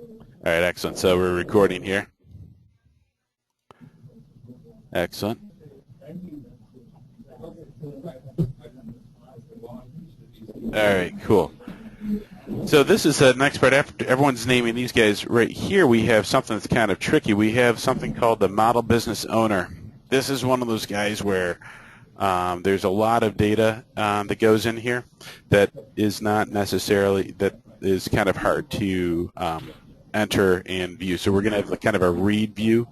All right, excellent. So we're recording here. Excellent. All right, cool. So this is the next part. After everyone's naming these guys right here, we have something that's kind of tricky. We have something called the model business owner. This is one of those guys where there's a lot of data that goes in here that is not necessarily, that is kind of hard to enter and view. So we're going to have kind of a read view,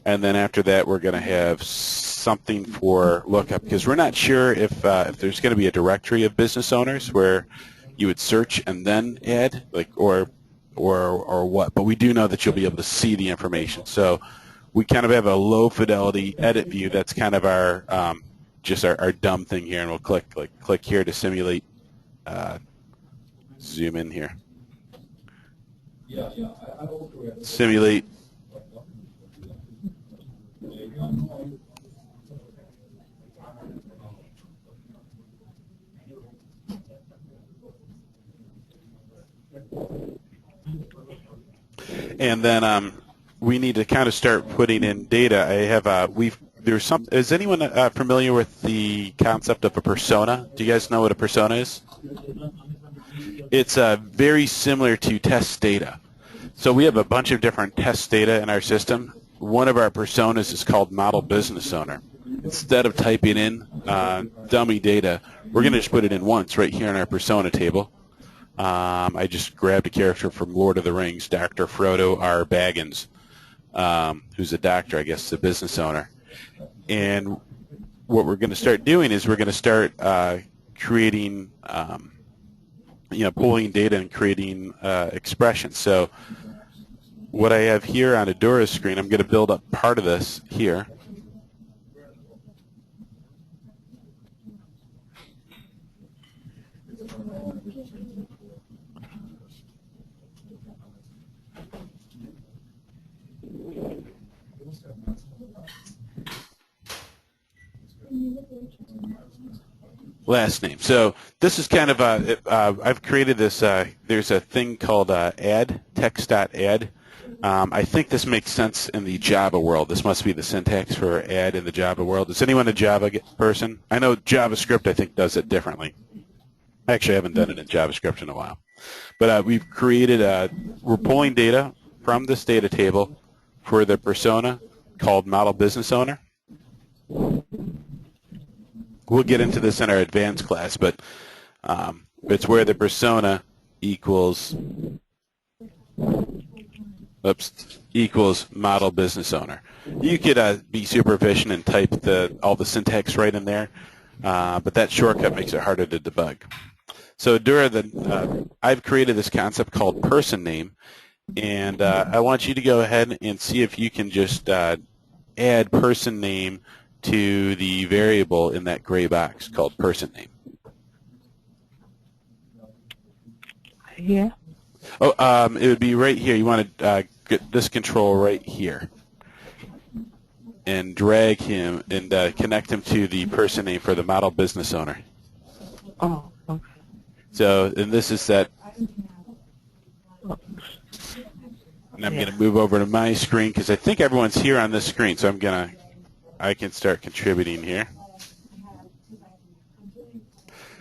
and then after that we're going to have something for lookup, because we're not sure if there's going to be a directory of business owners where you would search and then add, like, or what. But we do know that you'll be able to see the information. So we kind of have a low fidelity edit view. That's kind of our just our dumb thing here, and we'll click here to simulate. Zoom in here. Simulate. And then we need to kind of start putting in data. I have there's some. Is anyone familiar with the concept of a persona? Do you guys know what a persona is? It's very similar to test data. So we have a bunch of different test data in our system. One of our personas is called model business owner. Instead of typing in dummy data, we're going to just put it in once right here in our persona table. I just grabbed a character from Lord of the Rings, Dr. Frodo R. Baggins, who's a doctor, I guess, a business owner. And what we're going to start doing is we're going to start creating, pulling data and creating expressions. So what I have here on Adura's screen, I'm going to build up part of this here. Last name. So this is kind of I've created this. There's a thing called add, text.add. I think this makes sense in the Java world. This must be the syntax for add in the Java world. Is anyone a Java person? I know JavaScript, I think, does it differently. Actually, I haven't done it in JavaScript in a while. But we've created, we're pulling data from this data table for the persona called model business owner. We'll get into this in our advanced class, but it's where the persona equals model business owner. You could be super efficient and type all the syntax right in there, but that shortcut makes it harder to debug. So I've created this concept called person name, and I want you to go ahead and see if you can just add person name to the variable in that gray box called person name. Yeah. Oh, it would be right here. You want to get this control right here and drag him and connect him to the person name for the model business owner. Oh, okay. So, and this is that. And I'm going to move over to my screen because I think everyone's here on this screen. So I can start contributing here.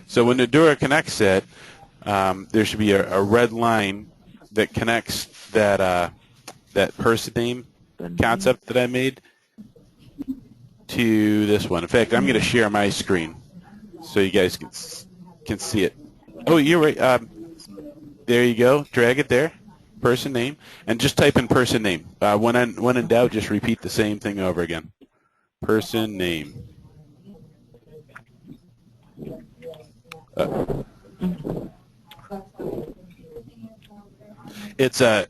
So when Adura connects it, there should be a red line that connects that person name concept that I made to this one. In fact, I'm going to share my screen so you guys can see it. Oh, you're right. There you go. Drag it there. Person name, and just type in person name. When in doubt, just repeat the same thing over again. Person name. It's a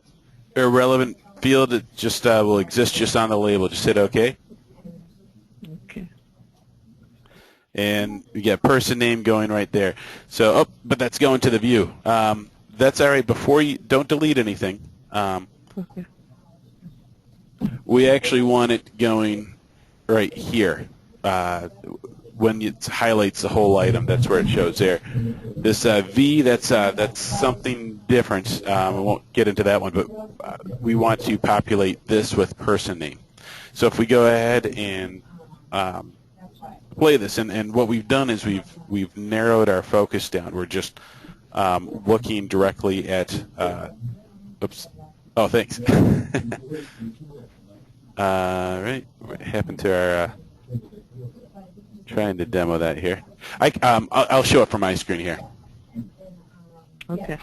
irrelevant field. It just will exist just on the label. Just hit OK. Okay. And you get person name going right there. So, but that's going to the view. That's all right. Before you don't delete anything. Okay. We actually want it going right here. when it highlights the whole item, that's where it shows there. This V, that's something different. We won't get into that one, but we want to populate this with person name. So if we go ahead and play this, and what we've done is we've narrowed our focus down. We're just looking directly at. Oops. Oh, thanks. Right. What happened to our? Trying to demo that here. I'll show it from my screen here. Okay.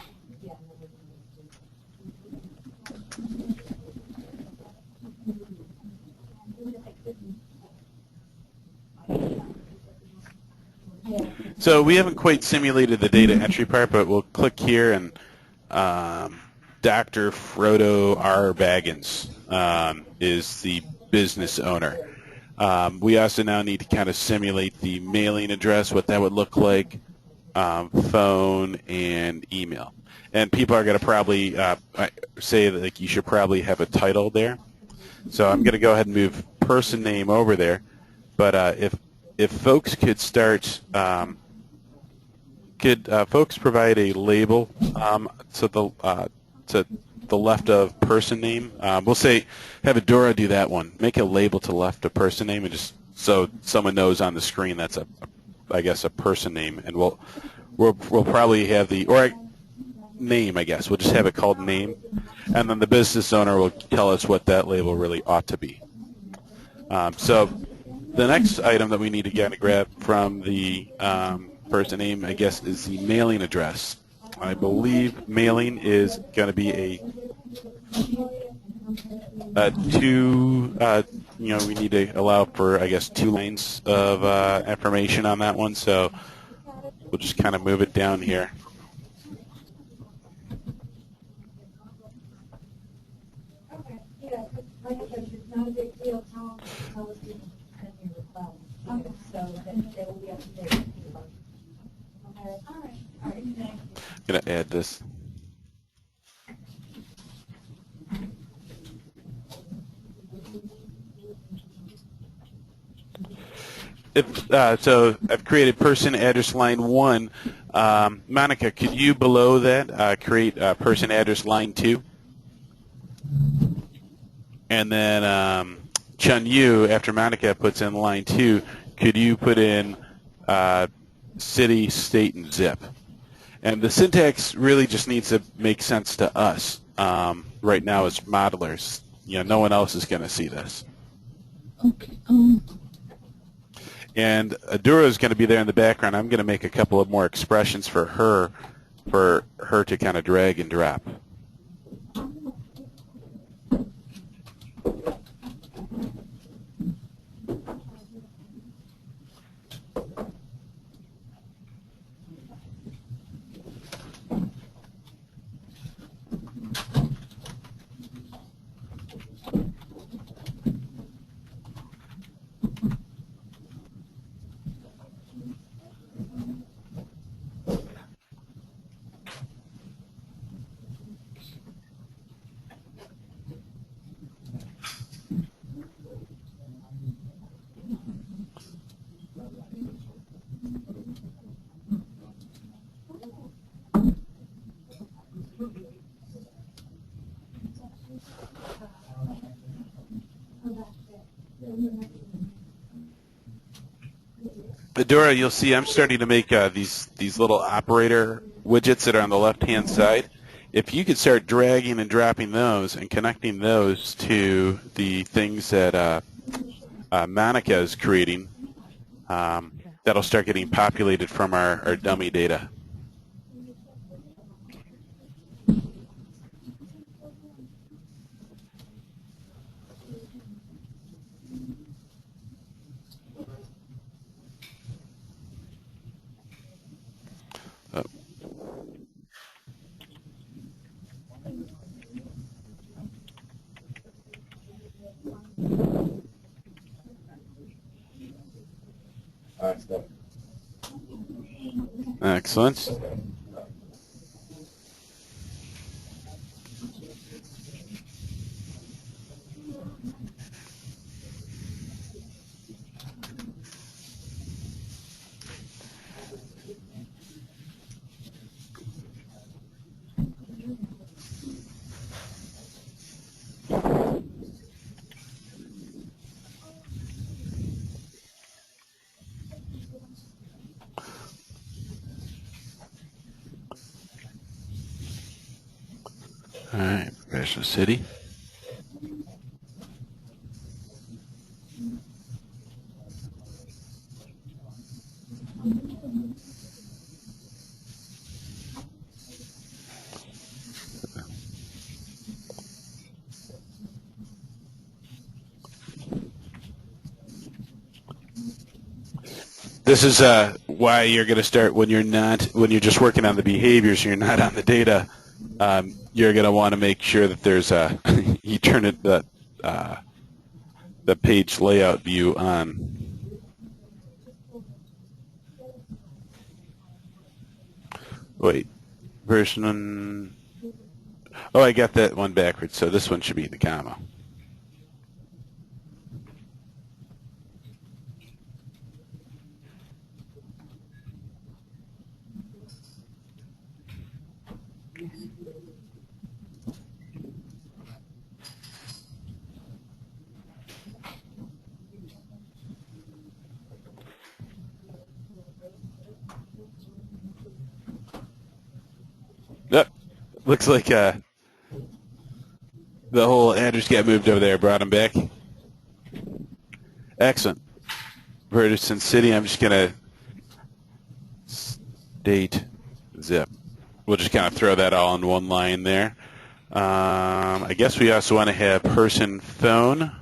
So we haven't quite simulated the data entry part, but we'll click here, and Dr. Frodo R. Baggins is the business owner. We also now need to kind of simulate the mailing address, what that would look like, phone, and email. And people are going to probably say that like, you should probably have a title there. So I'm going to go ahead and move person name over there. But if folks could start, could folks provide a label to the left of person name? We'll say have Adora do that one. Make a label to the left of person name, and just so someone knows on the screen that's I guess a person name, and we'll probably have name. I guess we'll just have it called name, and then the business owner will tell us what that label really ought to be. So the next item that we need to get to grab from the person name, I guess, is the mailing address. I believe mailing is going to be a we need to allow for, I guess, 2 lines of information on that one, so we'll just kind of move it down here. I'm going to add this. So I've created person address line 1. Monica, could you below that create person address line 2? And then Chun Yu, after Monica puts in line 2, could you put in city, state, and zip? And the syntax really just needs to make sense to us right now as modelers. No one else is going to see this. Okay. And Adora is going to be there in the background. I'm going to make a couple of more expressions for her to kind of drag and drop. Adora, you'll see I'm starting to make these little operator widgets that are on the left-hand side. If you could start dragging and dropping those and connecting those to the things that Monica is creating, that'll start getting populated from our dummy data. Excellent. All right, Professional City. This is why you're going to start when you're just working on the behaviors, you're not on the data. You're going to want to make sure that there's you turn it the page layout view on. Wait, version. Oh, I got that one backwards. So this one should be in the comma. Yep. Looks like the whole address got moved over there. Brought him back. Excellent. Vertice City. I'm just going to state zip. We'll just kind of throw that all in one line there. I guess we also want to have person, phone,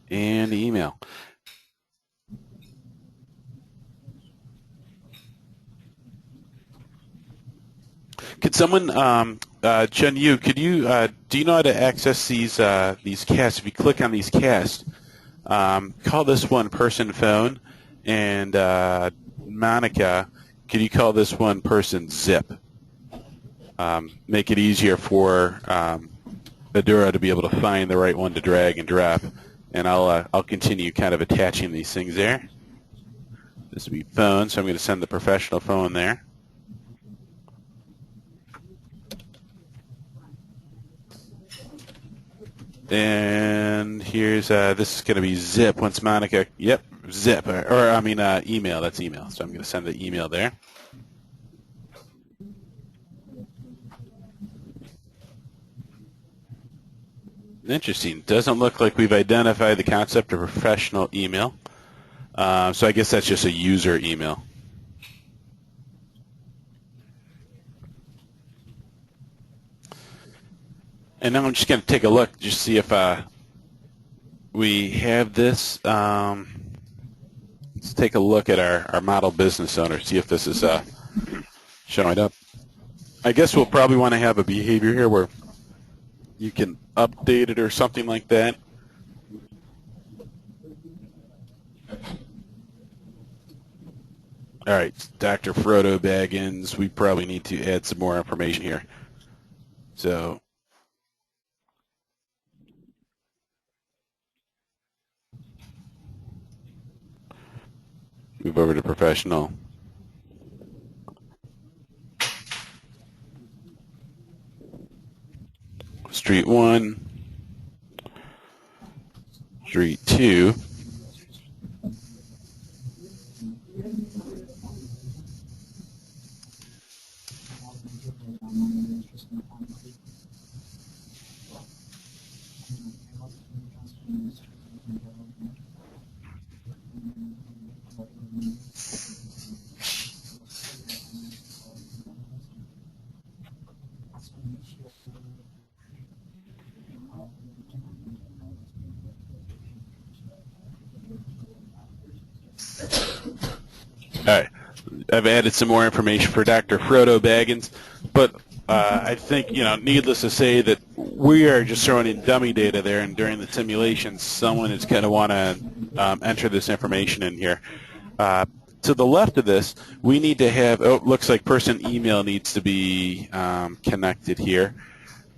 and email. Could someone, Chen Yu, do you know how to access these casts? If you click on these casts, call this one person, phone, and Monica, could you call this one person, zip? Make it easier for Adura to be able to find the right one to drag and drop, and I'll continue kind of attaching these things there. This will be phone, so I'm going to send the professional phone there. And here's this is going to be zip once Monica. Yep, zip or I mean email. That's email. So I'm going to send the email there. Interesting. Doesn't look like we've identified the concept of professional email. So I guess that's just a user email. And now I'm just going to take a look, just see if we have this. Let's take a look at our model business owner, see if this is showing up. I guess we'll probably want to have a behavior here where you can update it or something like that. All right, Dr. Frodo Baggins, we probably need to add some more information here. So move over to professional. Street 1, Street 2. All right, I've added some more information for Dr. Frodo Baggins, but I think, needless to say that we are just throwing in dummy data there, and during the simulation, someone is going to want to enter this information in here. To the left of this, we need to have, looks like person email needs to be connected here.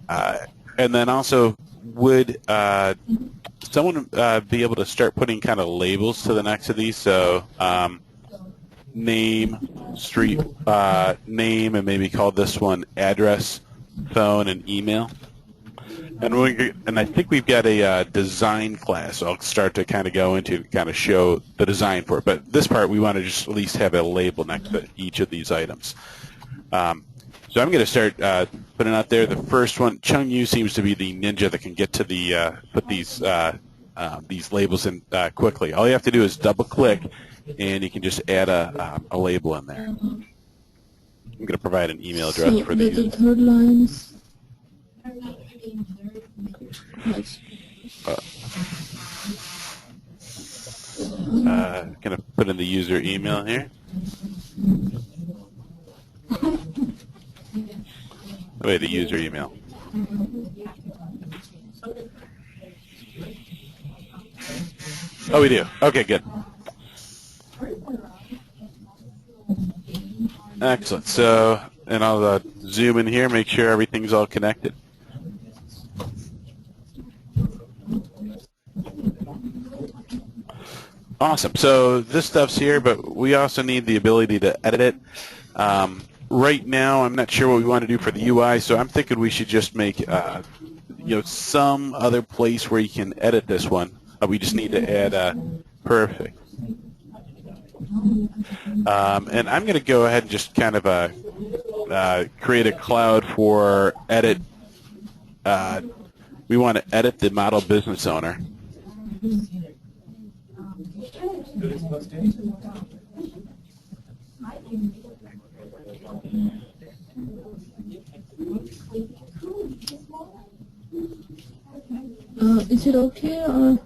And then also, would someone be able to start putting kind of labels to the next of these? So name, street name, and maybe call this one address, phone, and email. And I think we've got a design class. So I'll start to kind of go into kind of show the design for it. But this part, we want to just at least have a label next to each of these items. So So I'm going to start putting out there. The first one, Chung Yu seems to be the ninja that can get to the put these labels in quickly. All you have to do is double click, and you can just add a label in there. I'm going to provide an email address so for the the third line is going to put in the user email here. Wait, the user email. Oh, we do. Okay, good. Excellent. So, and I'll zoom in here, make sure everything's all connected. Awesome. So this stuff's here, but we also need the ability to edit it. Right now, I'm not sure what we want to do for the UI, so I'm thinking we should just make some other place where you can edit this one. We just need to add perfect. And I'm going to go ahead and just kind of create a cloud for edit. We want to edit the model business owner. Is it okay? Or?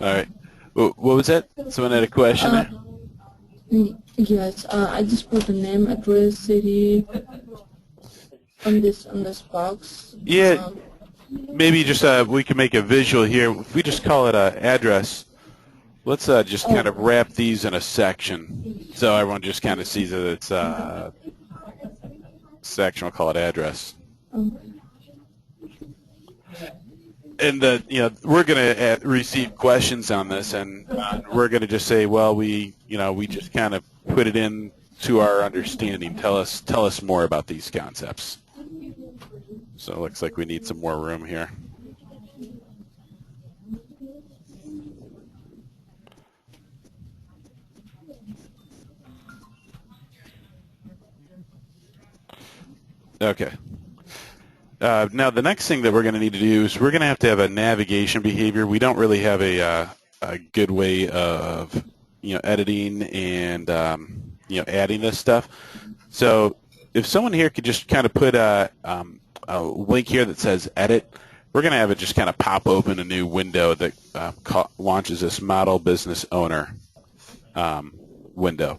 All right. What was that? Someone had a question there? Yes. I just put the name, address, city on this box. Yeah. Maybe just we can make a visual here. If we just call it an address, let's just kind of wrap these in a section so everyone just kind of sees that it's a section. We'll call it address. And we're going to receive questions on this, and we're going to just say, well, we just kind of put it in to our understanding. Tell us more about these concepts. So it looks like we need some more room here. Okay. Now the next thing that we're going to need to do is we're going to have a navigation behavior. We don't really have a good way of editing and adding this stuff. So if someone here could just kind of put a link here that says edit, we're going to have it just kind of pop open a new window that launches this model business owner window.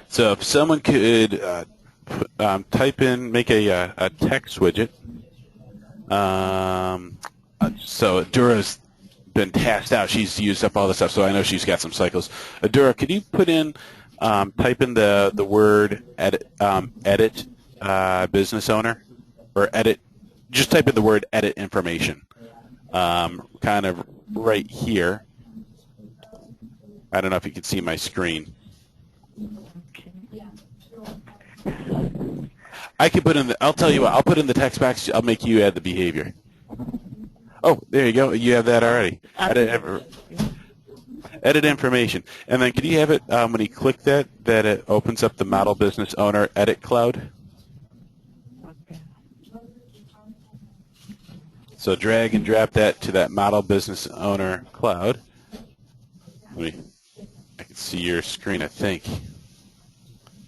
So if someone could type in, make a text widget. So Adura's been tasked out. She's used up all the stuff, so I know she's got some cycles. Adura, could you put in, type in the word edit business owner, or edit, just type in the word edit information, kind of right here. I don't know if you can see my screen. I can put in I'll tell you what, I'll put in the text box, I'll make you add the behavior. Oh, there you go. You have that already. Edit information. And then could you have it, when you click that it opens up the model business owner edit cloud? Okay. So drag and drop that to that model business owner cloud. I can see your screen, I think.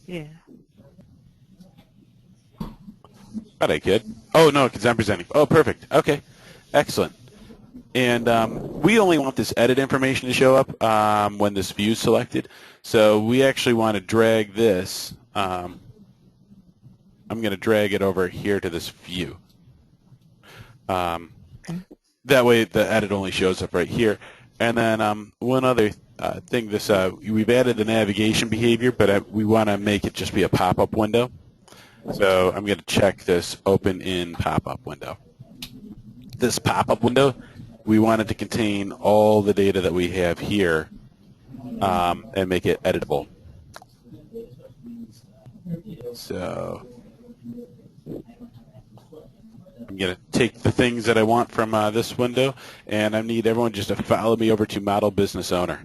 Yeah. Thought I could. Oh, no, because I'm presenting. Oh, perfect. Okay. Excellent. And we only want this edit information to show up when this view is selected. So we actually want to drag this. I'm going to drag it over here to this view. That way the edit only shows up right here. And then one other thing, we've added the navigation behavior, but we want to make it just be a pop-up window. So I'm going to check this open in pop-up window. This pop-up window, we want it to contain all the data that we have here and make it editable. So I'm going to take the things that I want from this window, and I need everyone just to follow me over to Model Business Owner.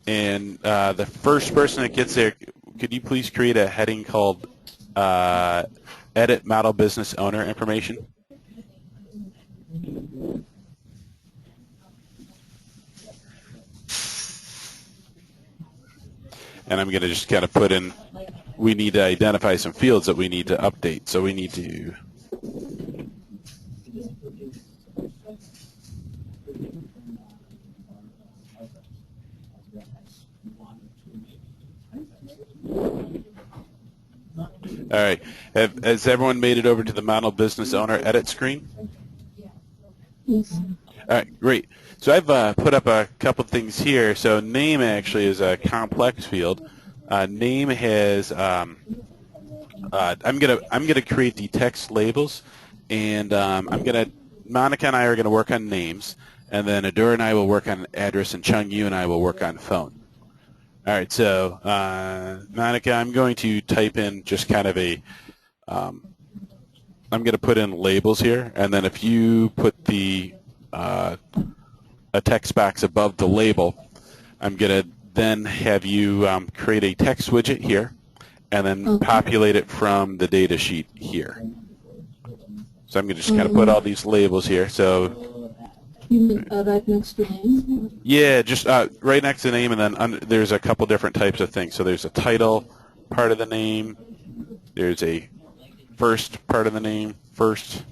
And the first person that gets there, could you please create a heading called Edit Model Business Owner Information? And I'm going to just kind of put in, we need to identify some fields that we need to update. So we need to all right. Has everyone made it over to the Model Business Owner edit screen? Yes. All right, great. So I've put up a couple things here. So name actually is a complex field. Name has I'm gonna create the text labels, and Monica and I are gonna work on names, and then Adura and I will work on address, and Chung, you and I will work on phone. All right, so Monica, I'm going to type in just kind of I'm going to put in labels here, and then if you put a text box above the label, I'm going to then have you create a text widget here, and then populate it from the data sheet here. So I'm going to just kind of put all these labels here. So You mean right next to name? yeah, just right next to the name, and then there's a couple different types of things. So there's a title part of the name. There's a first part of the name, first.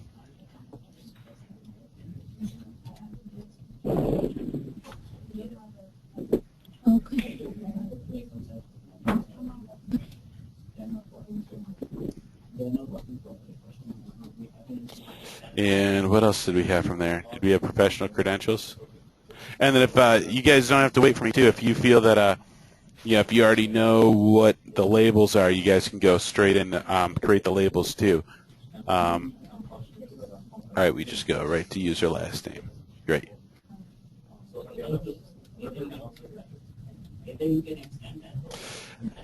Okay. And what else did we have from there? Did we have professional credentials? And then if you guys don't have to wait for me too, if you feel that if you already know what the labels are, you guys can go straight in create the labels too. All right, we just go right to user last name. Great.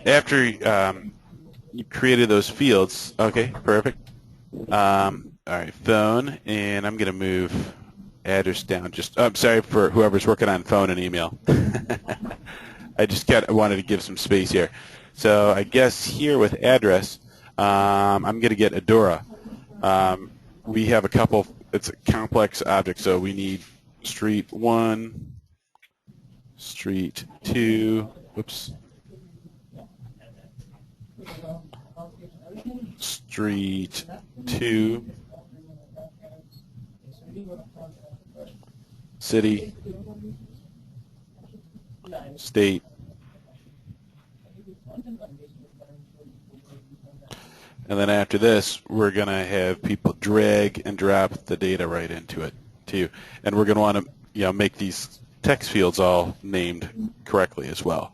After you created those fields, okay, perfect. All right, phone, and I'm going to move address down. I'm sorry for whoever's working on phone and email. I just wanted to give some space here. So I guess here with address, I'm going to get Adora. We have a couple. It's a complex object, so we need street 1, street 2. Whoops. Street 2. City, state, and then after this, we're going to have people drag and drop the data right into it too, and we're going to want to make these text fields all named correctly as well.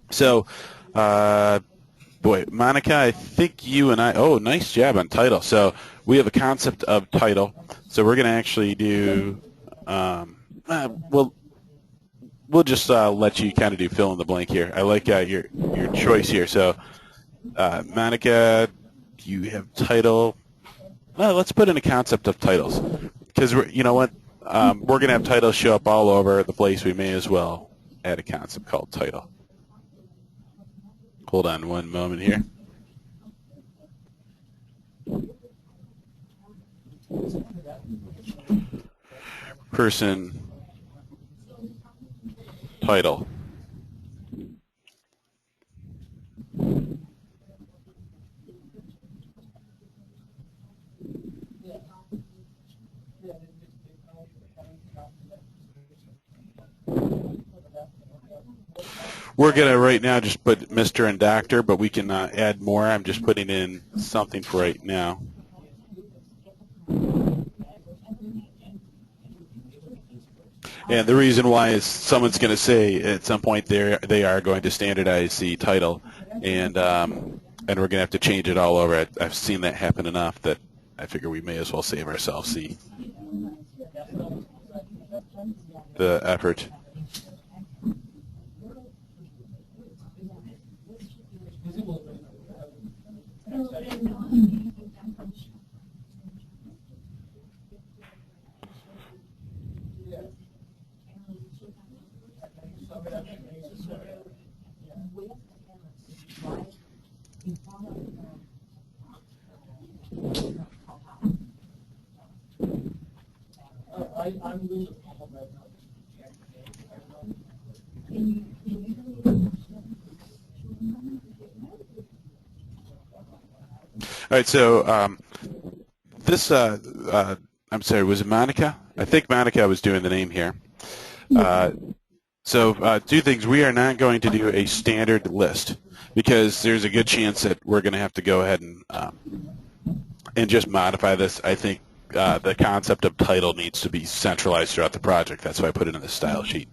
So, boy, Monica, I think you and I. Oh, nice job on title. So we have a concept of title. So we're going to actually do, we'll just let you kind of do fill in the blank here. I like your choice here. So, Monica, do you have title? Well, let's put in a concept of titles, because you know what, we're going to have titles show up all over the place. We may as well add a concept called title. Hold on one moment here. Person, title. We're going to right now just put Mr. and Dr., but we can add more. I'm just putting in something for right now. And the reason why is someone's going to say at some point they are going to standardize the title, and we're going to have to change it all over. I've seen that happen enough that I figure we may as well save ourselves the effort. All right, so this, I'm sorry, was it Monica? I think Monica was doing the name here. So two things. We are not going to do a standard list because there's a good chance that we're going to have to go ahead and just modify this. I think the concept of title needs to be centralized throughout the project. That's why I put it in the style sheet.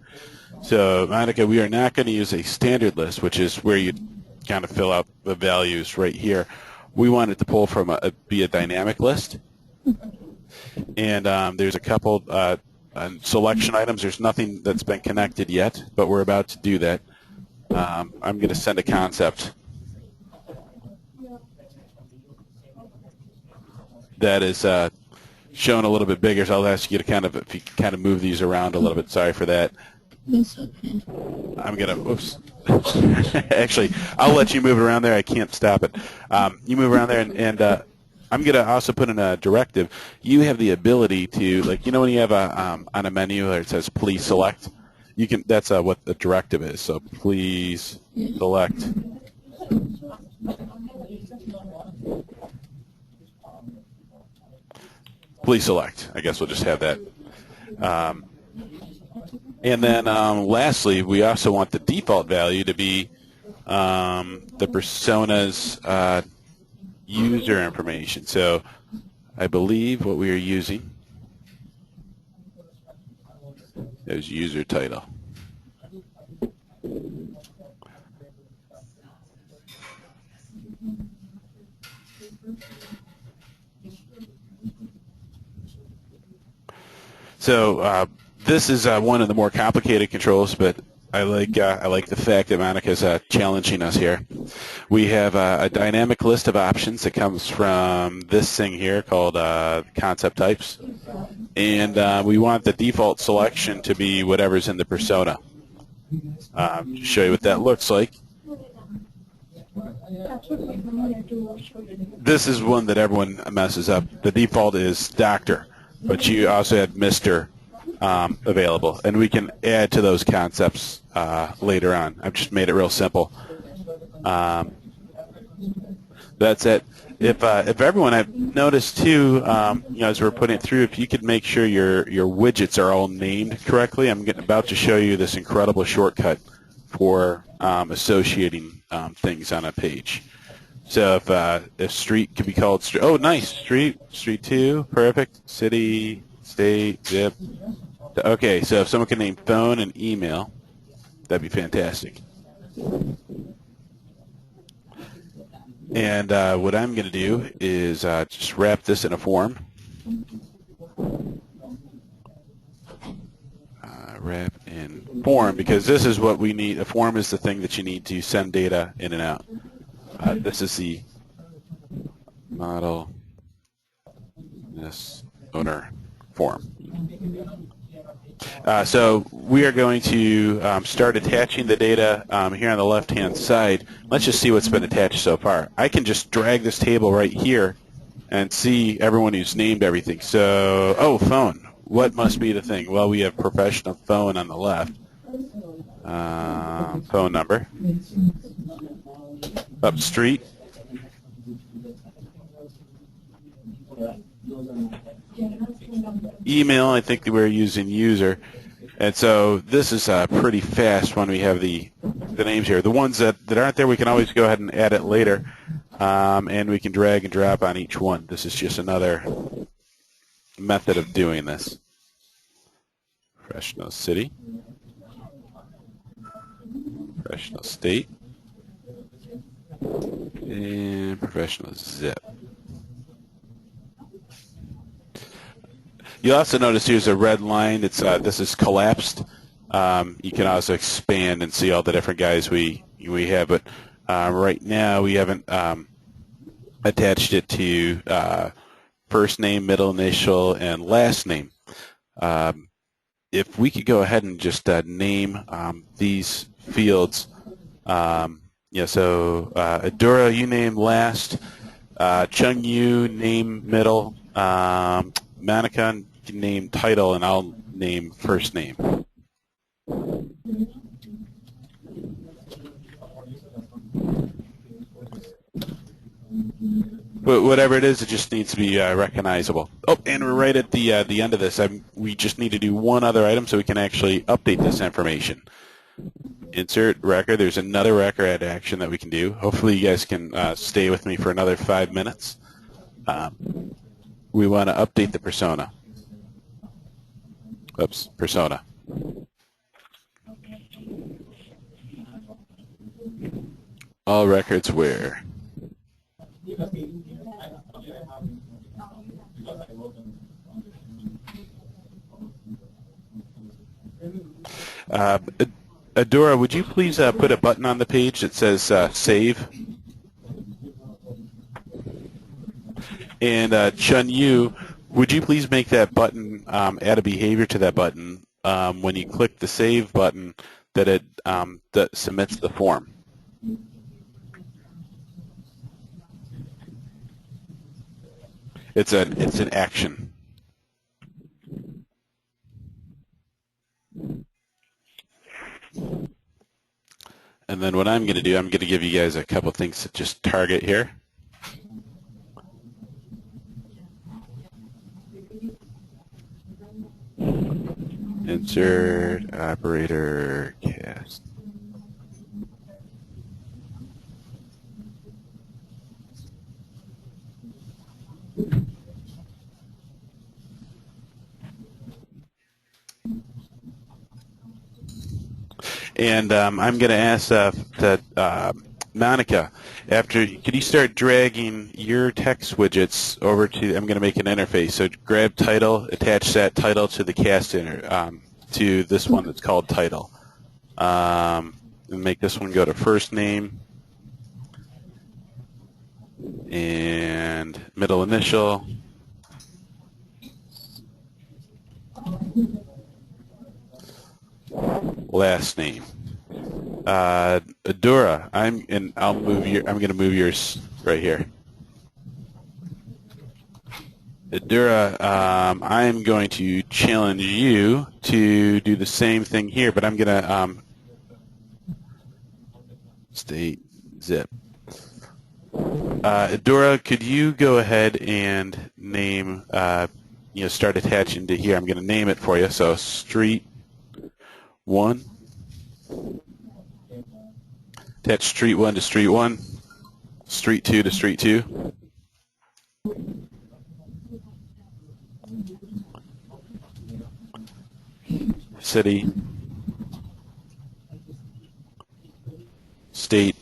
So, Monica, we are not going to use a standard list, which is where you kind of fill out the values right here. We want it to pull from be a dynamic list. And there's a couple selection items. There's nothing that's been connected yet, but we're about to do that. I'm going to send a concept that is shown a little bit bigger, so I'll ask you to if you kind of move these around a little bit. Sorry for that. That's okay. I'm going to, whoops. Actually, I'll let you move it around there. I can't stop it. You move around there, and I'm going to also put in a directive. You have the ability to, like, you know when you have on a menu where it says please select? You can. That's what the directive is. So please select. Please select. I guess we'll just have that. And then lastly, we also want the default value to be the persona's user information. So I believe what we are using is user title. So this is one of the more complicated controls, but I like the fact that Monica's challenging us here. We have a dynamic list of options that comes from this thing here called concept types, and we want the default selection to be whatever's in the persona. To show you what that looks like. This is one that everyone messes up. The default is Doctor, but you also have Mr. Available, and we can add to those concepts later on. I've just made it real simple. That's it. If everyone, I've noticed too, as we're putting it through, if you could make sure your widgets are all named correctly. I'm about to show you this incredible shortcut for associating things on a page. So if street could be called street, oh nice, street 2, perfect, city, state, zip. Okay, so if someone can name phone and email, that'd be fantastic. And what I'm going to do is just wrap this in a form. Wrap in form, because this is what we need. A form is the thing that you need to send data in and out. This is the model business owner form. So we are going to start attaching the data here on the left-hand side. Let's just see what's been attached so far. I can just drag this table right here and see everyone who's named everything. So, oh, phone. What must be the thing? Well, we have professional phone on the left. Phone number. Up street. Email, I think we're using user. And so this is pretty fast when we have the names here. The ones that aren't there, we can always go ahead and add it later. And we can drag and drop on each one. This is just another method of doing this. Professional city. Professional state. And professional zip. You'll also notice here's a red line. It's this is collapsed. You can also expand and see all the different guys we have, but right now we haven't attached it to first name, middle initial, and last name. if we could go ahead and just name these fields. Yeah, so Adura, you name last. Chung Yu, name middle. Manika, name title, and I'll name first name. But whatever it is, it just needs to be recognizable. Oh, and we're right at the end of this. We just need to do one other item so we can actually update this information. Insert record. There's another record action that we can do. Hopefully you guys can stay with me for another 5 minutes. We want to update the persona. Oops, persona. All records where? Adora, would you please put a button on the page that says save? And Chun Yu, would you please make that button, add a behavior to that button when you click the save button that it that submits the form? It's an action. And then what I'm going to do, I'm going to give you guys a couple things to just target here. Insert operator cast. And I'm going to ask that Monica, could you start dragging your text widgets over to, I'm going to make an interface. So grab title, attach that title to the cast to this one that's called title. And make this one go to first name and middle initial. Last name. Adura, I'm going to move yours right here. Adura, I'm going to challenge you to do the same thing here, but I'm going to state zip. Adura, could you go ahead and name, start attaching to here. I'm going to name it for you. So street 1. Attach street 1 to street 1, street 2 to street 2. City, state,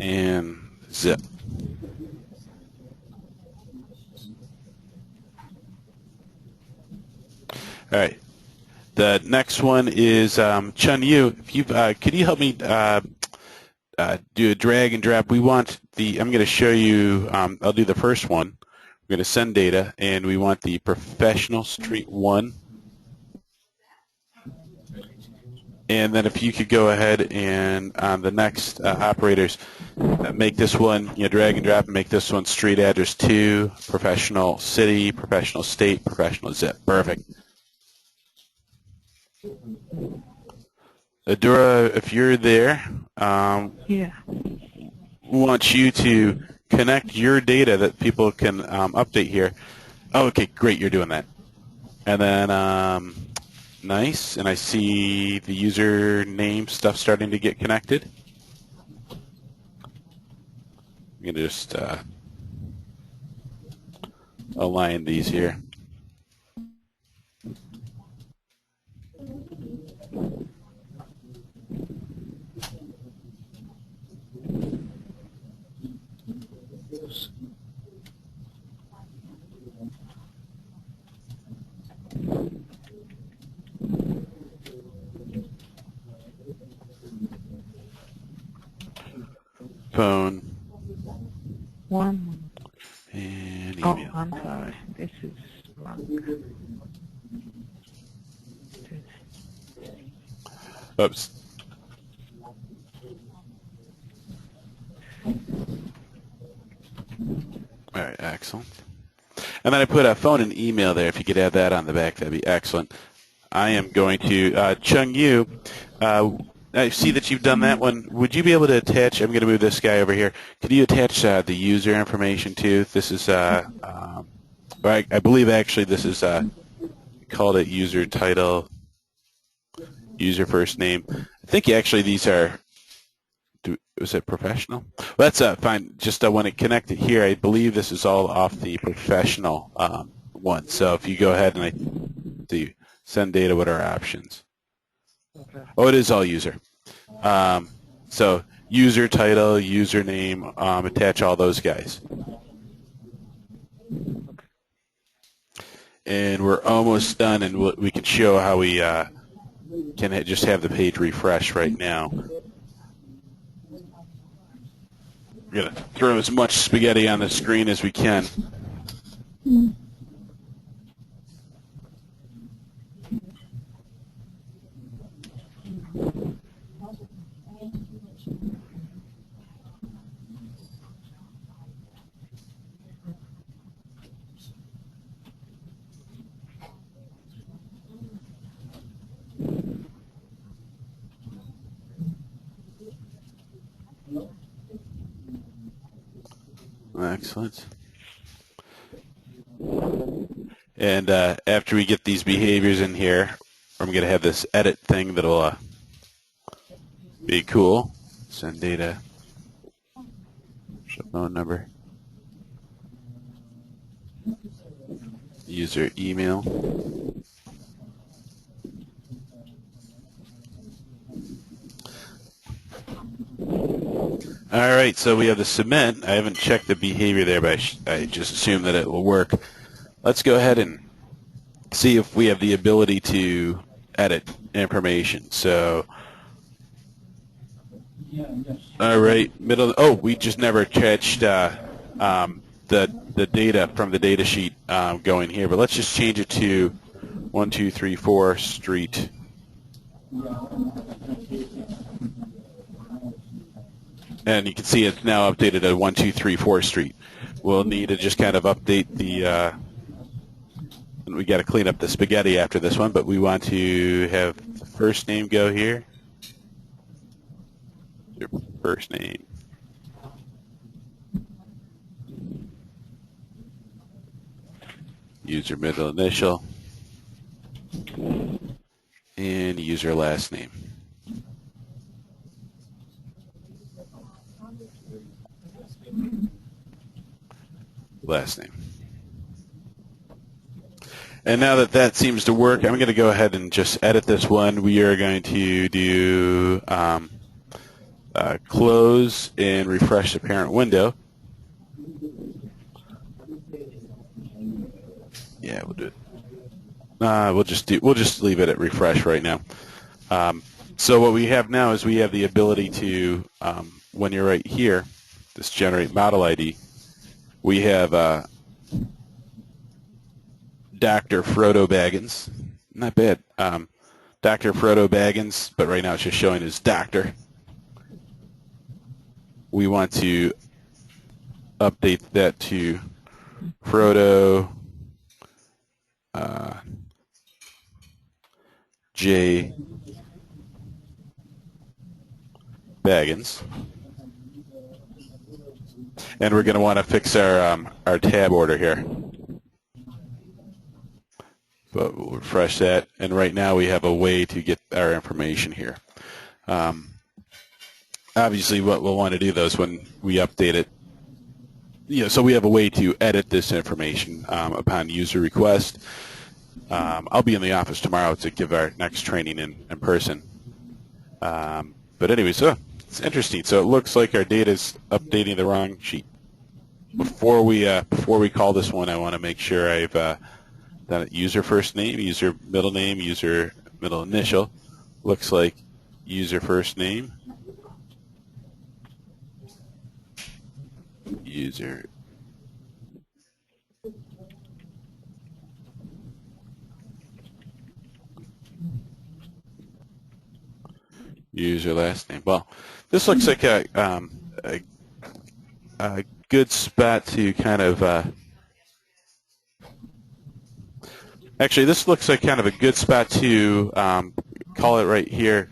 and zip. All right. The next one is Chun Yu. If you could you help me do a drag and drop? We want I'm going to show you. I'll do the first one. We're going to send data, and we want the professional street 1. And then if you could go ahead and on the next operators, make this one, drag and drop, and make this one street address 2, professional city, professional state, professional zip. Perfect. Adura, if you're there, Yeah. we want you to connect your data that people can update here. Oh, okay, great, you're doing that. And then, nice, and I see the username stuff starting to get connected. I'm going to just align these here. Phone. One. And Oh, email. I'm sorry. This is wrong. Oops. All right, excellent. And then I put a phone and email there. If you could add that on the back, that'd be excellent. I am going to, Chung Yu, I see that you've done that one. Would you be able to attach, I'm going to move this guy over here. Could you attach the user information too? This is, I believe actually this is, called it user title, user first name. I think actually these are, was it professional? Well, that's fine. Just when it connected here, I believe this is all off the professional one. So if you go ahead and send data, what are our options? Okay. Oh, it is all user. So user title, username, attach all those guys. And we're almost done, and we can show how we can just have the page refresh right now. We're going to throw as much spaghetti on the screen as we can. Excellent. And after we get these behaviors in here, I'm going to have this edit thing that'll be cool. Send data, show phone number, user email. All right, so we have the submit. I haven't checked the behavior there, but I just assume that it will work. Let's go ahead and see if we have the ability to edit information. So, all right, we just never attached the data from the data sheet going here, but let's just change it to 1234 Street. And you can see it's now updated at 1234 Street. We'll need to just kind of update the, and we got to clean up the spaghetti after this one, but we want to have the first name go here. Your first name. User middle initial. And user last name. Last name. And now that that seems to work, I'm going to go ahead and just edit this one. We are going to do close and refresh the parent window. Yeah, we'll do it. We'll just leave it at refresh right now. So what we have now is we have the ability to, when you're right here, this generate model ID, we have Dr. Frodo Baggins. Not bad. Dr. Frodo Baggins, but right now it's just showing as Doctor. We want to update that to Frodo J. Baggins. And we're going to want to fix our tab order here. But we'll refresh that, and right now we have a way to get our information here. Obviously, what we'll want to do, though, is when we update it, so we have a way to edit this information upon user request. I'll be in the office tomorrow to give our next training in person. But anyway, so it's interesting. So it looks like our data is updating the wrong sheet. Before we call this one, I want to make sure I've done it. User first name, user middle name, user middle initial. Looks like user first name, user use your last name. Well, this looks like a good spot to kind of. Actually, this looks like kind of a good spot to call it right here.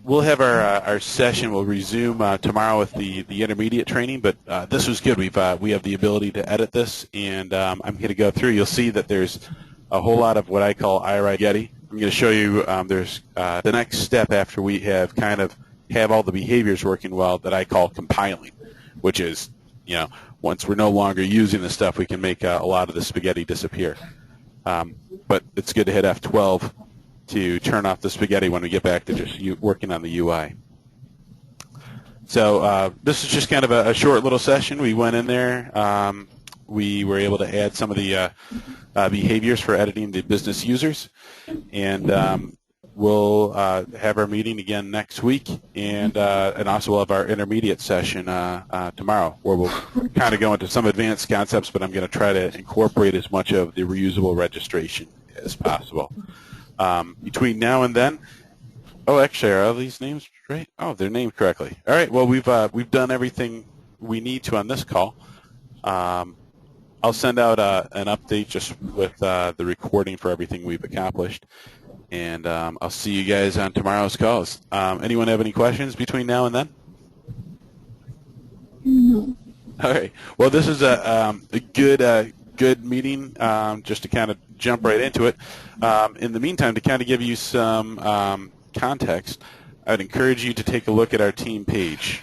We'll have our session. We'll resume tomorrow with the intermediate training. But this was good. We have the ability to edit this, and I'm going to go through. You'll see that there's a whole lot of what I call iWrite Spaghetti. I'm going to show you. There's the next step after we have all the behaviors working well that I call compiling, which is, once we're no longer using the stuff, we can make a lot of the spaghetti disappear. But it's good to hit F12 to turn off the spaghetti when we get back to just working on the UI. So this is just kind of a short little session. We went in there. We were able to add some of the behaviors for editing the business users. And we'll have our meeting again next week. And also we'll have our intermediate session tomorrow, where we'll kind of go into some advanced concepts, but I'm going to try to incorporate as much of the reusable registration as possible. Between now and then, actually, are all these names right? Oh, they're named correctly. All right. Well, we've done everything we need to on this call. I'll send out an update just with the recording for everything we've accomplished, and I'll see you guys on tomorrow's calls. Anyone have any questions between now and then? No. All right. Well, this is a good meeting, just to kind of jump right into it. In the meantime, to kind of give you some context, I'd encourage you to take a look at our team page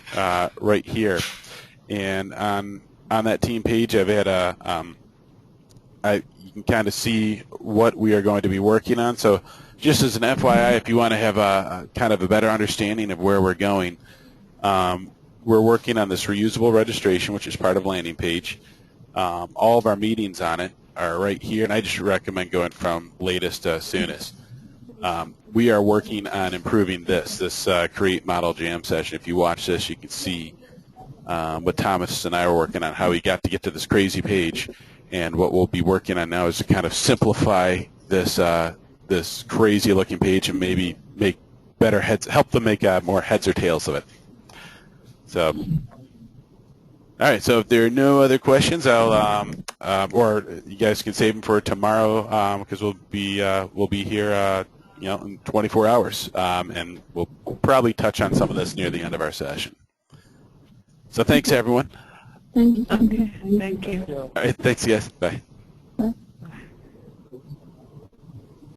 right here. And on that team page, I've had you can kind of see what we are going to be working on. So just as an FYI, if you want to have a kind of a better understanding of where we're going, we're working on this reusable registration, which is part of landing page. All of our meetings on it are right here, and I just recommend going from latest to soonest. We are working on improving this Create Model Jam session. If you watch this, you can see what Thomas and I were working on, how we got to get to this crazy page. And what we'll be working on now is to kind of simplify this crazy-looking page and maybe make better heads, help them make more heads or tails of it. So. All right, so if there are no other questions, I'll or you guys can save them for tomorrow, because we'll be here in 24 hours, and we'll probably touch on some of this near the end of our session. So thanks, everyone. Thank you. Okay, thank you. All right, thanks, guys. Bye.